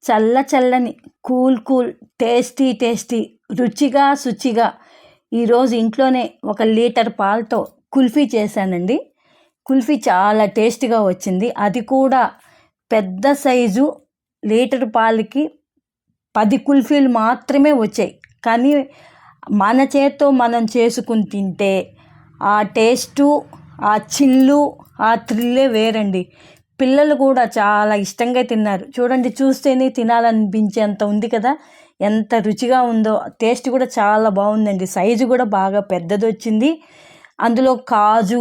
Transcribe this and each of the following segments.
చల్ల చల్లని cool cool tasty tasty రుచిగా శుచిగా ఈరోజు ఇంట్లోనే 1 లీటర్ పాలతో కుల్ఫీ చేశానండి. కుల్ఫీ చాలా టేస్టీగా వచ్చింది. అది కూడా పెద్ద సైజు లీటర్ పాలకి 10 కుల్ఫీలు మాత్రమే వచ్చాయి. కానీ మన చేత్తో మనం చేసుకుని తింటే ఆ టేస్టు, ఆ చిల్లు, ఆ థ్రిల్లే వేరండి. పిల్లలు కూడా చాలా ఇష్టంగా తిన్నారు. చూడండి, చూస్తేనే తినాలనిపించేంత ఉంది కదా, ఎంత రుచిగా ఉందో. టేస్ట్ కూడా చాలా బాగుందండి. సైజు కూడా బాగా పెద్దది వచ్చింది. అందులో కాజు,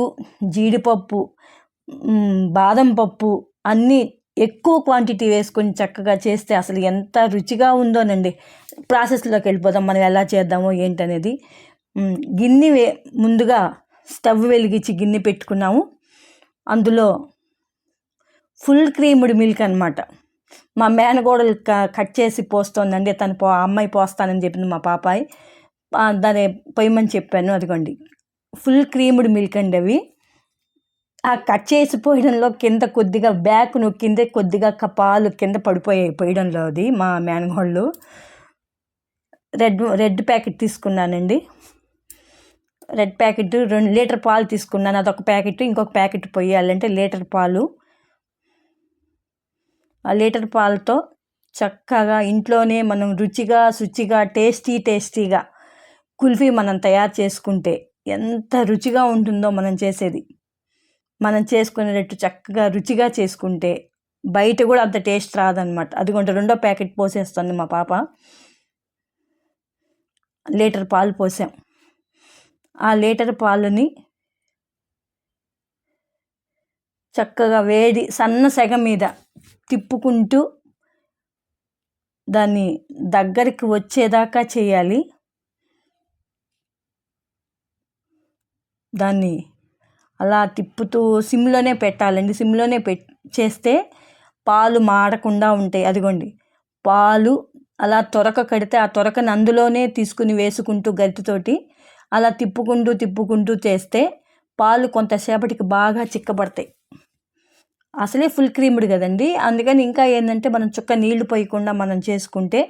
జీడిపప్పు, బాదం పప్పు అన్నీ ఎక్కువ క్వాంటిటీ వేసుకొని చక్కగా చేస్తే అసలు ఎంత రుచిగా ఉందోనండి. ప్రాసెస్లోకి వెళ్ళిపోదాం, మనం ఎలా చేద్దామో ఏంటనేది. గిన్నె ముందుగా స్టవ్ వెలిగించి గిన్నె పెట్టుకున్నాము. అందులో ఫుల్ క్రీమ్డ్ మిల్క్ అనమాట. మా మేనగోడలు కట్ చేసి పోస్తోందండి. తను అమ్మాయి పోస్తానని చెప్పింది మా పాపాయి. దాన్ని పొయ్యమని చెప్పాను. అదిగోండి ఫుల్ క్రీమ్డ్ మిల్క్ అండి. అవి ఆ కట్ చేసి పోయడంలో కింద కొద్దిగా బ్యాక్ నొక్కిందే కొద్దిగా పాలు కింద పడిపోయాయి పోయడంలో. అది మా మేనగోళ్ళు రెడ్ ప్యాకెట్ తీసుకున్నానండి. రెడ్ ప్యాకెట్ 2 లీటర్ పాలు తీసుకున్నాను. అదొక ప్యాకెట్, ఇంకొక ప్యాకెట్ పోయాలంటే లీటర్ పాలు. ఆ లీటర్ పాలతో చక్కగా ఇంట్లోనే మనం రుచిగా శుచిగా టేస్టీగా కుల్ఫీ మనం తయారు చేసుకుంటే ఎంత రుచిగా ఉంటుందో. మనం చేసుకునేటట్టు చక్కగా రుచిగా చేసుకుంటే బయట కూడా అంత టేస్ట్ రాదనమాట. అదిగోండి 2వ ప్యాకెట్ పోసేస్తుంది మా పాప. లీటర్ పాలు పోసాం. ఆ లీటర్ పాలని చక్కగా వేడి సన్న సెగ మీద తిప్పుకుంటూ దాన్ని దగ్గరికి వచ్చేదాకా చేయాలి. దాన్ని అలా తిప్పుతూ సిమ్లోనే పెట్టాలండి. సిమ్లోనే చేస్తే పాలు మాడకుండా ఉంటాయి. అదిగోండి పాలు అలా తొరక కడితే ఆ తొరకని అందులోనే తీసుకుని వేసుకుంటూ గరిటెతోటి అలా తిప్పుకుంటూ చేస్తే పాలు కొంతసేపటికి బాగా చిక్కబడతాయి. అసలే ఫుల్ క్రీమ్డ్ కదండి. అందుకని ఇంకా ఏంటంటే మనం చుక్క నీళ్లు పోయకుండా మనం చేసుకుంటే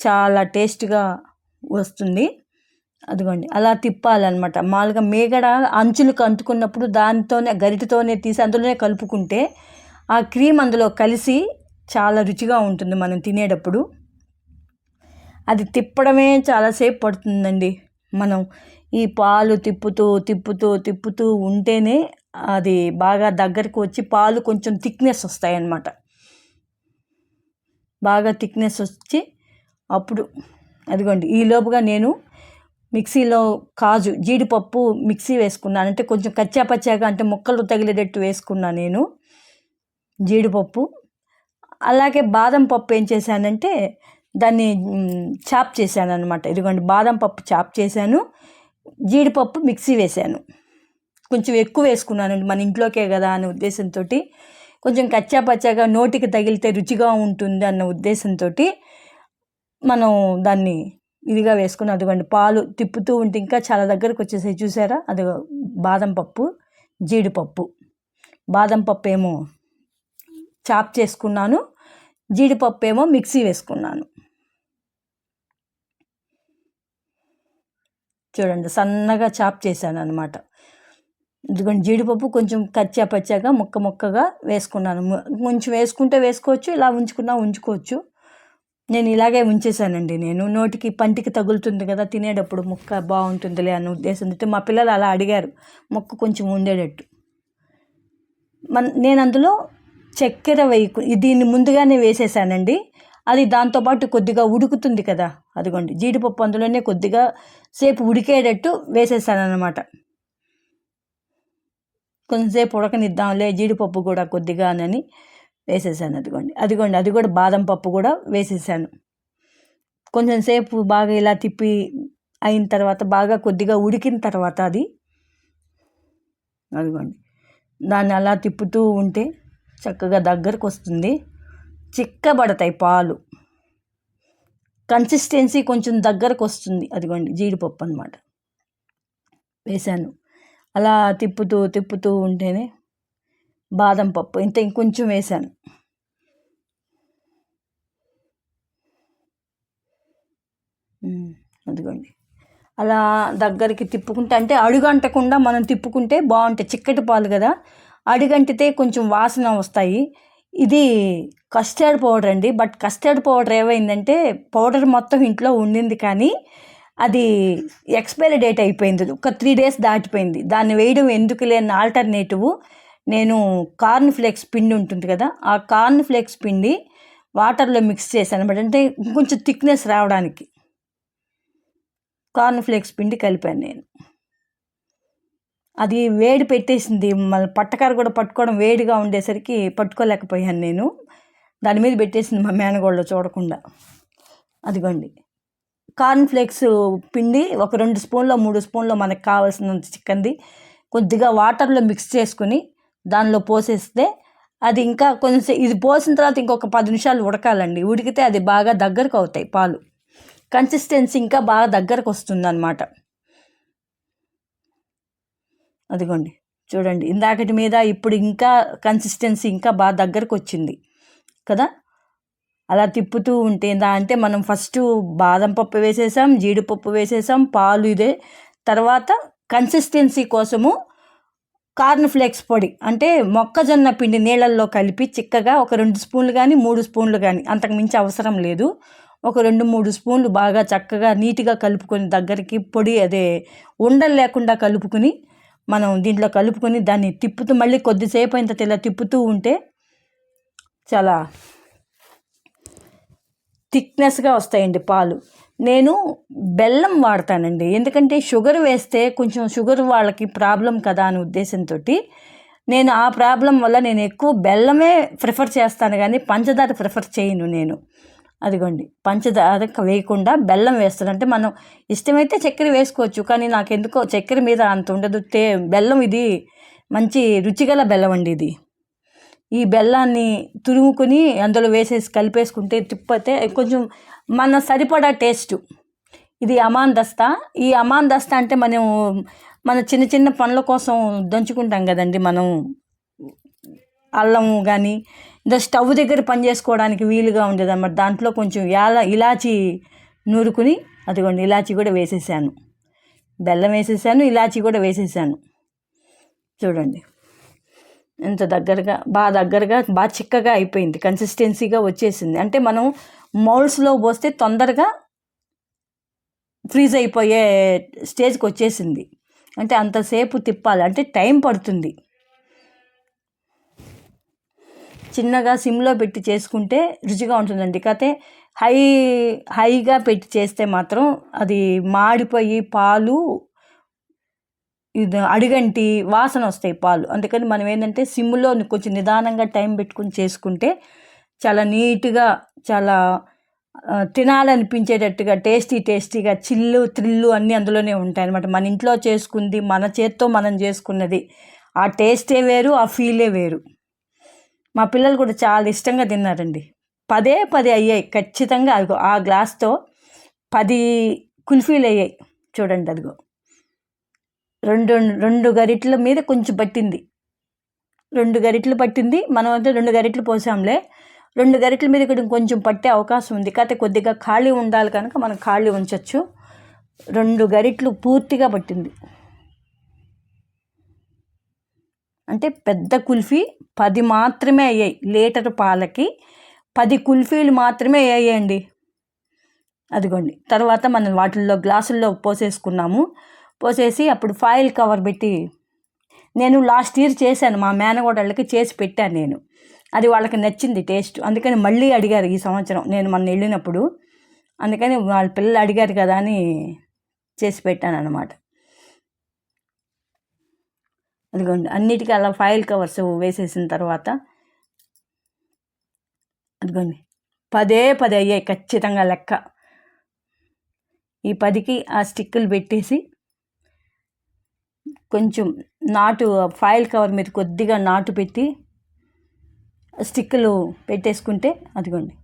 చాలా టేస్ట్గా వస్తుంది. అదిగోండి అలా తిప్పాలన్నమాట. మామూలుగా మేగడ అంచులకు అంటుకున్నప్పుడు దానితోనే గరిటెతోనే తీసి అందులోనే కలుపుకుంటే ఆ క్రీమ్ అందులో కలిసి చాలా రుచిగా ఉంటుంది మనం తినేటప్పుడు. అది తిప్పడమే చాలాసేపు పడుతుందండి. మనం ఈ పాలు తిప్పుతూ ఉంటేనే అది బాగా దగ్గరకు వచ్చి పాలు కొంచెం థిక్నెస్ వస్తాయన్నమాట. బాగా థిక్నెస్ వచ్చి అప్పుడు అదిగోండి ఈ లోపుగా నేను మిక్సీలో కాజు, జీడిపప్పు మిక్సీ వేసుకున్నాను. అంటే కొంచెం కచ్చాపచ్చాగా, అంటే ముక్కలు తగిలేటట్టు వేసుకున్నాను నేను జీడిపప్పు. అలాగే బాదం పప్పు ఏం చేశానంటే దాన్ని చాప్ చేశాను అనమాట. ఇదిగోండి బాదం పప్పు చాప్ చేశాను, జీడిపప్పు మిక్సీ వేశాను. కొంచెం ఎక్కువ వేసుకున్నానండి, మన ఇంట్లోకే కదా అనే ఉద్దేశంతో. కొంచెం కచ్చాపచ్చాగా నోటికి తగిలితే రుచిగా ఉంటుంది అన్న ఉద్దేశంతో మనం దాన్ని ఇదిగా వేసుకుని అదిగోండి పాలు తిప్పుతూ ఉంటే ఇంకా చాలా దగ్గరకు వచ్చేసాయి. చూసారా, అది బాదం పప్పు, జీడిపప్పు. బాదం పప్పు ఏమో చాప్ చేసుకున్నాను, జీడిపప్పు ఏమో మిక్సీ వేసుకున్నాను. చూడండి సన్నగా చాప్ చేశాను అనమాట. ఇదిగోండి జీడిపప్పు కొంచెం కచ్చాపచ్చాగా ముక్కగా వేసుకున్నాను. కొంచెం వేసుకుంటే వేసుకోవచ్చు, ఇలా ఉంచుకోవచ్చు. నేను ఇలాగే ఉంచేసానండి. నేను నోటికి పంటికి తగులుతుంది కదా తినేటప్పుడు, ముక్క బాగుంటుందిలే అన్న ఉద్దేశంతో. మా పిల్లలు అలా అడిగారు ముక్క కొంచెం ఉండేటట్టు. నేను అందులో చక్కెర దీన్ని ముందుగానే వేసేసానండి. అది దాంతోపాటు కొద్దిగా ఉడుకుతుంది కదా, అదిగోండి జీడిపప్పు అందులోనే కొద్దిగా సేపు ఉడికేటట్టు వేసేసాను అనమాట. కొంచెంసేపు ఉడకనిద్దాంలే జీడిపప్పు కూడా కొద్దిగా అని వేసేసాను. అదిగోండి అది కూడా బాదం పప్పు కూడా వేసేసాను. కొంచెం సేపు బాగా ఇలా తిప్పి అయిన తర్వాత బాగా కొద్దిగా ఉడికిన తర్వాత అదిగోండి దాన్ని అలా తిప్పుతూ ఉంటే చక్కగా దగ్గరకు వస్తుంది, చిక్కబడతాయి పాలు, కన్సిస్టెన్సీ కొంచెం దగ్గరకు వస్తుంది. అదిగోండి జీడిపప్పు అనమాట వేసాను. అలా తిప్పుతూ ఉంటేనే బాదం పప్పు ఇంకొంచెం వేసాను. అదిగోండి అలా దగ్గరికి తిప్పుకుంటే, అంటే అడుగంటకుండా మనం తిప్పుకుంటే బాగుంటాయి. చిక్కటి పాలు కదా, అడుగంటితే కొంచెం వాసన వస్తాయి. ఇది కస్టర్డ్ పౌడర్ అండి. బట్ కస్టర్డ్ పౌడర్ ఏమైందంటే, పౌడర్ మొత్తం ఇంట్లో ఉండింది కానీ అది ఎక్స్పైరీ డేట్ అయిపోయింది. ఒక 3 days దాటిపోయింది. దాన్ని వేయడం ఎందుకు లేని ఆల్టర్నేటివ్ నేను కార్న్ ఫ్లేక్స్ పిండి ఉంటుంది కదా, ఆ కార్న్ ఫ్లేక్స్ పిండి వాటర్లో మిక్స్ చేశాను అనమాట. అంటే కొంచెం థిక్నెస్ రావడానికి కార్న్ ఫ్లేక్స్ పిండి కలిపాను నేను. అది వేడి పెట్టేసింది, మళ్ళీ పట్టకార కూడా పట్టుకోవడం వేడిగా ఉండేసరికి పట్టుకోలేకపోయాను నేను. దాని మీద పెట్టేసింది మా మేనగోళ్ళు చూడకుండా. అదిగోండి కార్న్ ఫ్లేక్స్ పిండి ఒక 2 స్పూన్లో 3 స్పూన్లో మనకు కావాల్సినంత చికెన్ది కొద్దిగా వాటర్లో మిక్స్ చేసుకుని దానిలో పోసేస్తే అది ఇంకా కొంచెం, ఇది పోసిన తర్వాత ఇంకొక 10 నిమిషాలు ఉడకాలండి. ఉడికితే అది బాగా దగ్గరకు అవుతాయి పాలు, కన్సిస్టెన్సీ ఇంకా బాగా దగ్గరకు వస్తుంది అన్నమాట. అదిగోండి చూడండి, ఇందాకటి మీద ఇప్పుడు ఇంకా కన్సిస్టెన్సీ ఇంకా బాగా దగ్గరకు వచ్చింది కదా. అలా తిప్పుతూ ఉంటే అంటే మనం ఫస్ట్ బాదం పప్పు వేసేసాం, జీడిపప్పు వేసేసాం, పాలు ఇదే. తర్వాత కన్సిస్టెన్సీ కోసము కార్న్ ఫ్లేక్స్ పొడి, అంటే మొక్కజొన్న పిండి నీళ్ళల్లో కలిపి చిక్కగా ఒక 2 స్పూన్లు కానీ 3 స్పూన్లు కానీ, అంతకు మించి అవసరం లేదు. ఒక 2-3 స్పూన్లు బాగా చక్కగా నీట్గా కలుపుకొని దగ్గరికి పొడి, అదే ఉండలు లేకుండా కలుపుకొని మనం దీంట్లో కలుపుకొని దాన్ని తిప్పుతూ మళ్ళీ కొద్దిసేపు అయిన తర్వాత ఇలా తిప్పుతూ ఉంటే చాలా థిక్నెస్గా వస్తాయండి పాలు. నేను బెల్లం వాడతానండి, ఎందుకంటే షుగర్ వేస్తే కొంచెం షుగర్ వాళ్ళకి ప్రాబ్లం కదా అనే ఉద్దేశంతో నేను ఆ ప్రాబ్లం వల్ల నేను ఎక్కువ బెల్లమే ప్రిఫర్ చేస్తాను కానీ పంచదార ప్రిఫర్ చేయను నేను. అదిగోండి పంచదార వేయకుండా బెల్లం వేస్తాను. అంటే మనం ఇష్టమైతే చక్కెర వేసుకోవచ్చు, కానీ నాకు ఎందుకో చక్కెర మీద అంత ఉండదు. బెల్లం ఇది మంచి రుచిగల బెల్లం అండి ఇది. ఈ బెల్లాన్ని తురుముకొని అందులో వేసేసి కలిపేసుకుంటే తిప్పితే కొంచెం మన సరిపడా టేస్టు. ఇది అమాన్ దస్తా. ఈ అమాన్ దస్తా అంటే మన చిన్న చిన్న పనుల కోసం దంచుకుంటాం కదండి మనం, అల్లము కానీ ఇంకా స్టవ్ దగ్గర పని చేసుకోవడానికి వీలుగా ఉండేది అన్నమాట. దాంట్లో కొంచెం ఇలాచి నూరుకుని, అదిగోండి ఇలాచి కూడా వేసేసాను, బెల్లం వేసేసాను, ఇలాచి కూడా వేసేసాను. చూడండి ఎంత దగ్గరగా, బాగా చిక్కగా అయిపోయింది, కన్సిస్టెన్సీగా వచ్చేసింది. అంటే మనం మౌల్డ్స్లో పోస్తే తొందరగా ఫ్రీజ్ అయిపోయే స్టేజ్కి వచ్చేసింది. అంటే అంతసేపు తిప్పాలి, అంటే టైం పడుతుంది. చిన్నగా సిమ్లో పెట్టి చేసుకుంటే రుచిగా ఉంటుందండి. కాకపోతే హైగా పెట్టి చేస్తే మాత్రం అది మాడిపోయి పాలు ఇది అడిగంటి వాసన వస్తాయి పాలు. అందుకని మనం ఏంటంటే సిమ్లో కొంచెం నిదానంగా టైం పెట్టుకుని చేసుకుంటే చాలా నీట్గా, చాలా తినాలనిపించేటట్టుగా, టేస్టీగా థ్రిల్లు అన్నీ అందులోనే ఉంటాయి అన్నమాట. మన ఇంట్లో చేసుకుంది, మన చేత్తో మనం చేసుకున్నది, ఆ టేస్టే వేరు, ఆ ఫీలే వేరు. మా పిల్లలు కూడా చాలా ఇష్టంగా తిన్నారండి. 10 అయ్యాయి ఖచ్చితంగా. అదిగో ఆ గ్లాస్తో 10 కుల్ఫీలు అయ్యాయి చూడండి. అదిగో రెండు గరిటెల మీద కొంచెం పట్టింది, 2 గరిటెలు పట్టింది. మనం అంటే 2 గరిటెలు పోసాంలే, 2 గరిటెల మీద కూడా కొంచెం పట్టే అవకాశం ఉంది. కాకపోతే కొద్దిగా ఖాళీ ఉండాలి కనుక మనం ఖాళీ ఉంచవచ్చు. 2 గరిటెలు పూర్తిగా పట్టింది. అంటే పెద్ద కుల్ఫీ 10 మాత్రమే అయ్యాయి. లీటర్ పాలకి 10 కుల్ఫీలు మాత్రమే అయ్యాయండి. అదిగోండి తర్వాత మనం వాటిల్లో గ్లాసుల్లో పోసేసుకున్నాము. పోసేసి అప్పుడు ఫాయిల్ కవర్ పెట్టి, నేను లాస్ట్ ఇయర్ చేశాను, మా మేనగోడళ్ళకి చేసి పెట్టాను నేను. అది వాళ్ళకి నచ్చింది టేస్ట్. అందుకని మళ్ళీ అడిగారు ఈ సంవత్సరం నేను మొన్న వెళ్ళినప్పుడు. అందుకని వాళ్ళ పిల్లలు అడిగారు కదా అని చేసి పెట్టాను అన్నమాట. అదిగోండి అన్నిటికీ అలా ఫాయిల్ కవర్స్ వేసేసిన తర్వాత అదిగోండి 10 అయ్యాయి ఖచ్చితంగా లెక్క. ఈ 10కి ఆ స్టిక్కులు పెట్టేసి కొంచెం ఫాయిల్ కవర్ మీద కొద్దిగా నాటు పెట్టి స్టిక్కులు పెట్టేసుకుంటే, అదిగోండి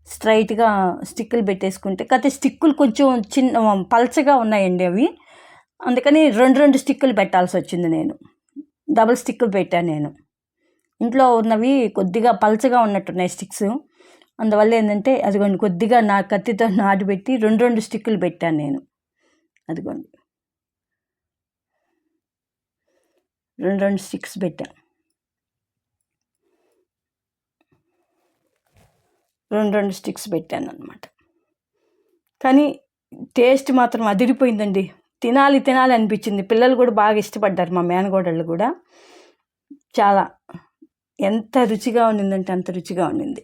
స్ట్రైట్గా స్టిక్కులు పెట్టేసుకుంటే, కాకపోతే స్టిక్కులు కొంచెం చిన్న పల్చగా ఉన్నాయండి అవి. అందుకని 2 స్టిక్కులు పెట్టాల్సి వచ్చింది. నేను డబుల్ స్టిక్కులు పెట్టాను. నేను ఇంట్లో ఉన్నవి కొద్దిగా పల్చగా ఉన్నట్టున్నాయి స్టిక్స్, అందువల్ల ఏంటంటే అదిగోండి కొద్దిగా నా కత్తితో నాటుపెట్టి 2 స్టిక్కులు పెట్టాను నేను. అదిగోండి 2 స్టిక్స్ పెట్టాను. 2 స్టిక్స్ పెట్టాను అనమాట. కానీ టేస్ట్ మాత్రం అదిరిపోయిందండి. తినాలి అనిపించింది. పిల్లలు కూడా బాగా ఇష్టపడ్డారు, మా మేనగోడళ్ళు కూడా. చాలా ఎంత రుచిగా ఉండిందంటే అంత రుచిగా ఉండింది.